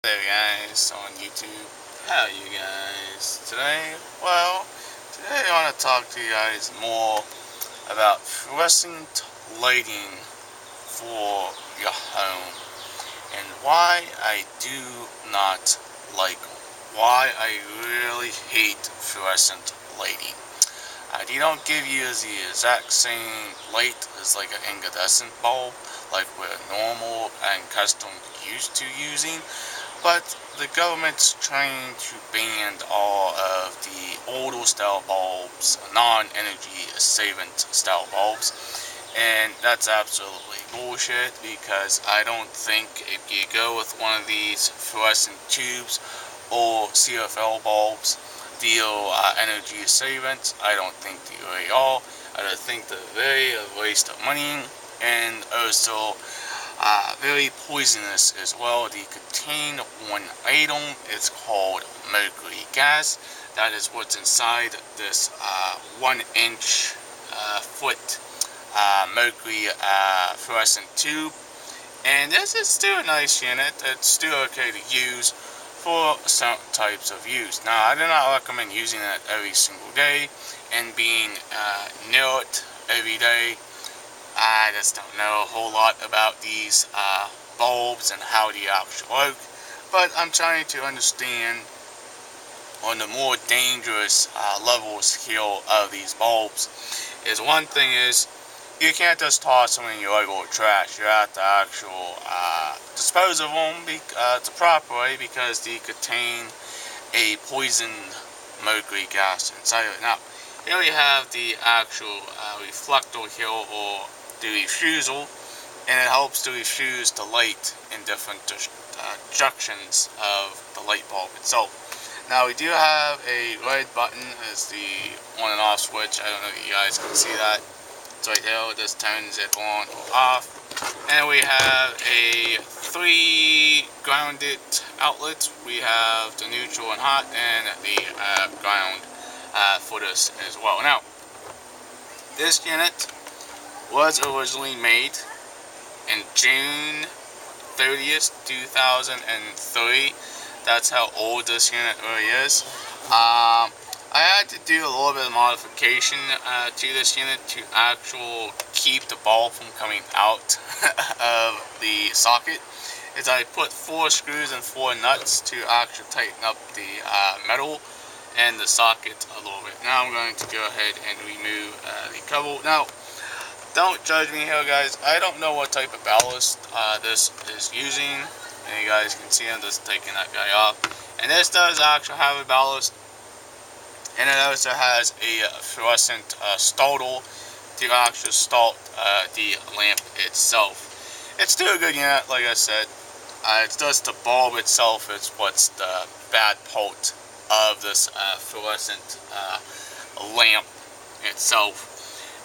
Hey guys on YouTube, how are you guys today? Well, today I want to talk to you guys more about fluorescent lighting for your home and why I do not like them. Why I really hate fluorescent lighting. They don't give you the exact same light as like an incandescent bulb, like we're normal and custom used to using. But the government's trying to ban all of the older style bulbs, non-energy saving style bulbs, and that's absolutely bullshit because I don't think if you go with one of these fluorescent tubes or CFL bulbs deal energy savings, I don't think they really are. I don't think they're very a waste of money, and also very poisonous as well. They contain one item. It's called mercury gas. That is what's inside this 1-inch foot mercury fluorescent tube. And this is still a nice unit. It's still okay to use for some types of use. Now, I do not recommend using it every single day and being near it every day. I just don't know a whole lot about these bulbs and how they actually work, but I'm trying to understand on the more dangerous levels here of these bulbs. Is one thing is you can't just toss them in your regular trash. You have to actually dispose of them the proper way because they contain a poisoned mercury gas inside of it. Now, here we have the actual reflector here, or the refusal, and it helps to refuse the light in different junctions of the light bulb itself. Now, we do have a red button as the on and off switch. I don't know if you guys can see that. It's right there. This turns it on or off. And we have a 3 grounded outlets. We have the neutral and hot, and the ground for this as well. Now, this unit was originally made in June 30th, 2003. That's how old this unit really is. I had to do a little bit of modification to this unit to actually keep the bulb from coming out of the socket. Is I put 4 screws and 4 nuts to actually tighten up the metal and the socket a little bit. Now I'm going to go ahead and remove the cover. Now, don't judge me here, guys. I don't know what type of ballast this is using. And you guys can see I'm just taking that guy off. And this does actually have a ballast. And it also has a fluorescent starter to actually start the lamp itself. It's still a good unit, like I said. It's just the bulb itself is what's the bad part of this fluorescent lamp itself.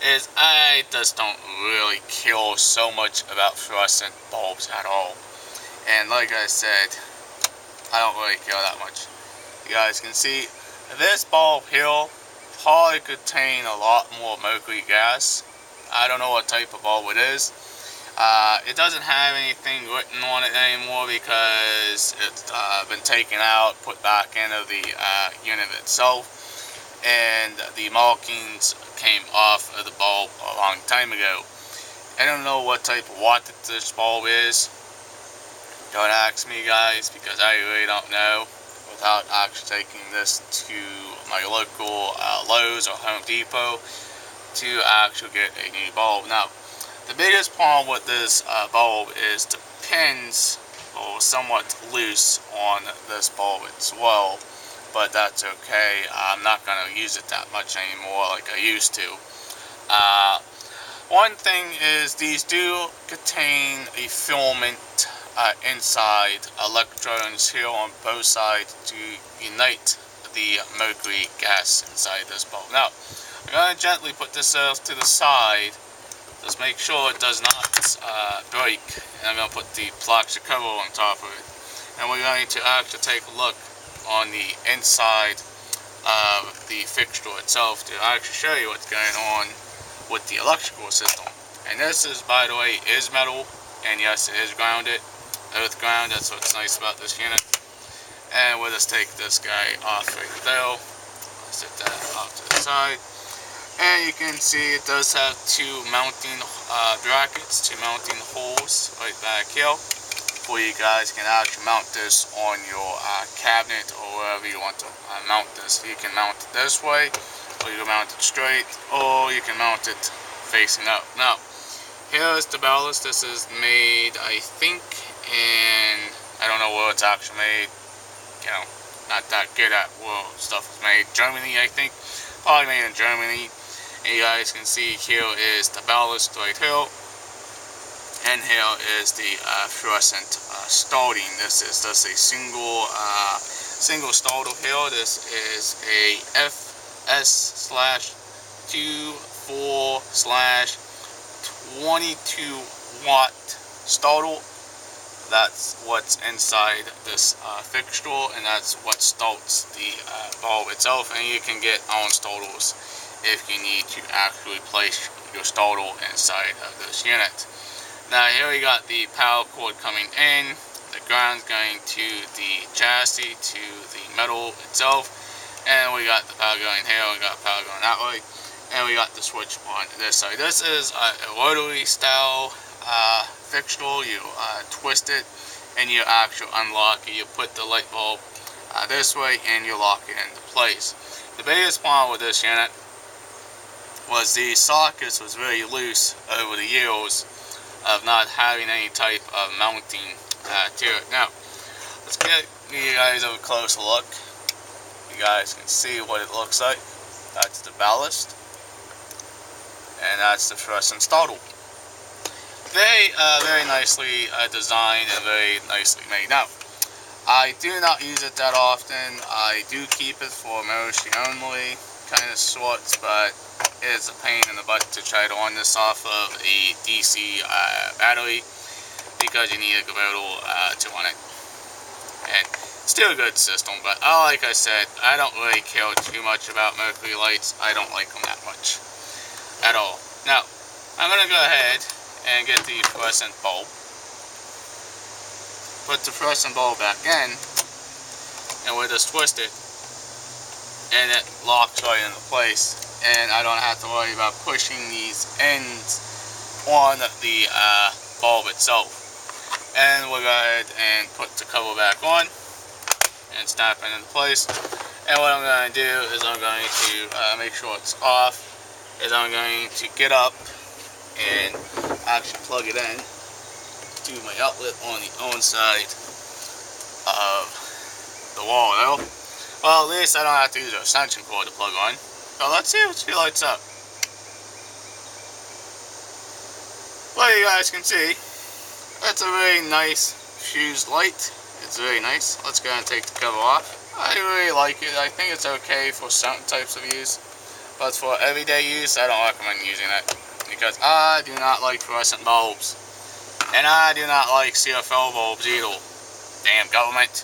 Is I just don't really care so much about fluorescent bulbs at all. And like I said, I don't really care that much. You guys can see this bulb here probably contain a lot more mercury gas. I don't know what type of bulb it is. It doesn't have anything written on it anymore because it's been taken out, put back into the unit itself, and the markings came off of the bulb a long time ago. I don't know what type of wattage this bulb is. Don't ask me, guys, because I really don't know without actually taking this to my local Lowe's or Home Depot to actually get a new bulb. Now, the biggest problem with this bulb is the pins are somewhat loose on this bulb as well, but that's okay. I'm not going to use it that much anymore like I used to. One thing is these do contain a filament inside electrodes here on both sides to unite the mercury gas inside this bulb. Now, I'm going to gently put this to the side. Just make sure it does not break. And I'm going to put the plastic cover on top of it. And we're going to actually take a look on the inside of the fixture itself to actually show you what's going on with the electrical system. And this is, by the way, is metal, and yes, it is grounded. earth ground. That's what's nice about this unit. And we'll just take this guy off right there. Set that off to the side. And you can see it does have two mounting brackets, two mounting holes right back here, where you guys can actually mount this on your cabinet or wherever you want to mount this. You can mount it this way, or you can mount it straight, or you can mount it facing up. Now, here's the ballast. This is made, I think, in, I don't know where it's actually made. You know, not that good at where stuff is made. Germany, I think. Probably made in Germany. And you guys can see here is the ballast right here. And here is the fluorescent starting. This is just a single starter here. This is a FS/24/22 watt starter. That's what's inside this fixture, and that's what starts the bulb itself. And you can get on starters if you need to actually place your starter inside of this unit. Now here we got the power cord coming in, the ground's going to the chassis, to the metal itself, and we got the power going here, we got power going that way, and we got the switch on this side. This is a rotary style fixture. You twist it and you actually unlock it. You put the light bulb this way and you lock it into place. The biggest problem with this unit was the sockets was very loose over the years of not having any type of mounting to it. Now, let's get you guys a closer look. You guys can see what it looks like. That's the ballast, and that's the fluorescent starter. Very nicely designed and very nicely made. Now, I do not use it that often. I do keep it for emergency only kind of sorts, but it's a pain in the butt to try to run this off of a DC battery, because you need a converter to run it. And it's still a good system, but like I said, I don't really care too much about mercury lights. I don't like them that much at all. Now, I'm going to go ahead and get the fluorescent bulb. Put the fluorescent bulb back in, and we'll just twist it, and it locks right into place, and I don't have to worry about pushing these ends on the bulb itself. And we'll go ahead and put the cover back on and snap it into place. And what I'm going to do is I'm going to make sure it's off, is I'm going to get up and actually plug it in to my outlet on the own side of the wall now. Well, at least I don't have to use a extension cord to plug on. So let's see if she lights up. Well, you guys can see, it's a very nice fused light. It's very nice. Let's go ahead and take the cover off. I really like it. I think it's okay for certain types of use, but for everyday use, I don't recommend using it, because I do not like fluorescent bulbs. And I do not like CFL bulbs either. Damn government.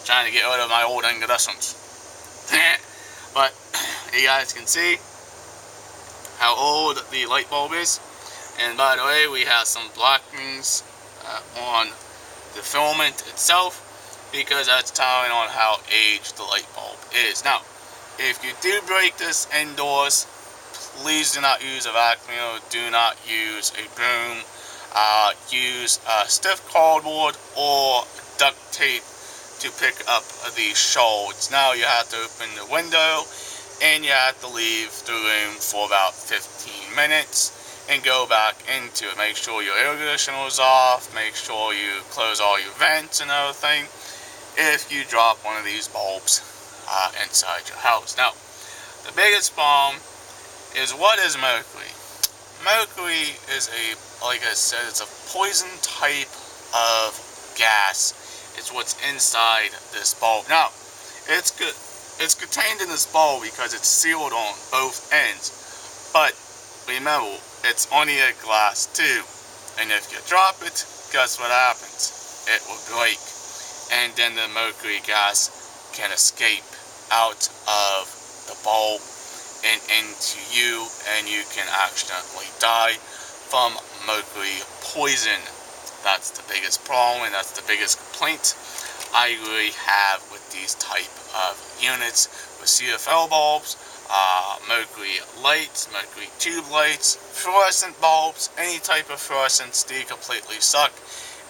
Trying to get rid of my old incandescents. But you guys can see how old the light bulb is. And by the way, we have some blackings on the filament itself, because that's telling on how aged the light bulb is. Now, if you do break this indoors, please do not use a vacuum. Do not use a broom. Use stiff cardboard or duct tape to pick up the shards. Now you have to open the window and you have to leave the room for about 15 minutes and go back into it. Make sure your air conditioner is off. Make sure you close all your vents and everything if you drop one of these bulbs inside your house. Now, the biggest problem is, what is mercury? Mercury is like I said, it's a poison type of gas. It's what's inside this bulb. Now, it's contained in this bulb because it's sealed on both ends. But remember, it's only a glass tube, and if you drop it, guess what happens? It will break, and then the mercury gas can escape out of the bulb and into you, and you can accidentally die from mercury poison. That's the biggest problem, and that's the biggest complaint I really have with these type of units with CFL bulbs, mercury lights, mercury tube lights, fluorescent bulbs. Any type of fluorescents, they completely suck,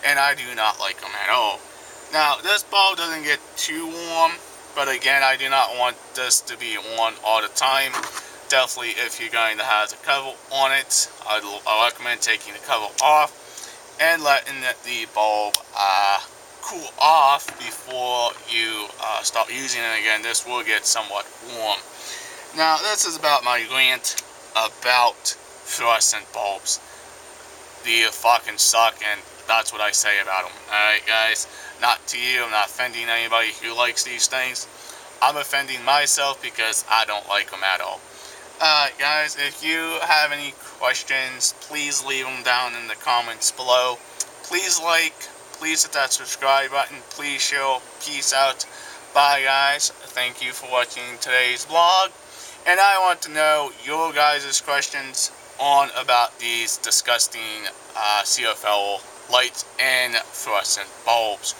and I do not like them at all. Now, this bulb doesn't get too warm, but again, I do not want this to be on all the time. Definitely, if you're going to have the cover on it, I recommend taking the cover off and letting the bulb cool off before you start using it again. This will get somewhat warm. Now, this is about my rant about fluorescent bulbs. They fucking suck, and that's what I say about them. Alright, guys? Not to you. I'm not offending anybody who likes these things. I'm offending myself because I don't like them at all. Guys, if you have any questions, please leave them down in the comments below. Please like, please hit that subscribe button, please share. Peace out. Bye, guys. Thank you for watching today's vlog. And I want to know your guys' questions on about these disgusting CFL lights and fluorescent bulbs.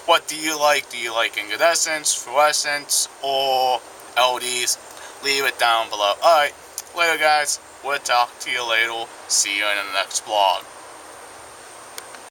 What do you like? Do you like incandescents, fluorescents, or LEDs? Leave it down below. Alright, later guys. We'll talk to you later. See you in the next vlog.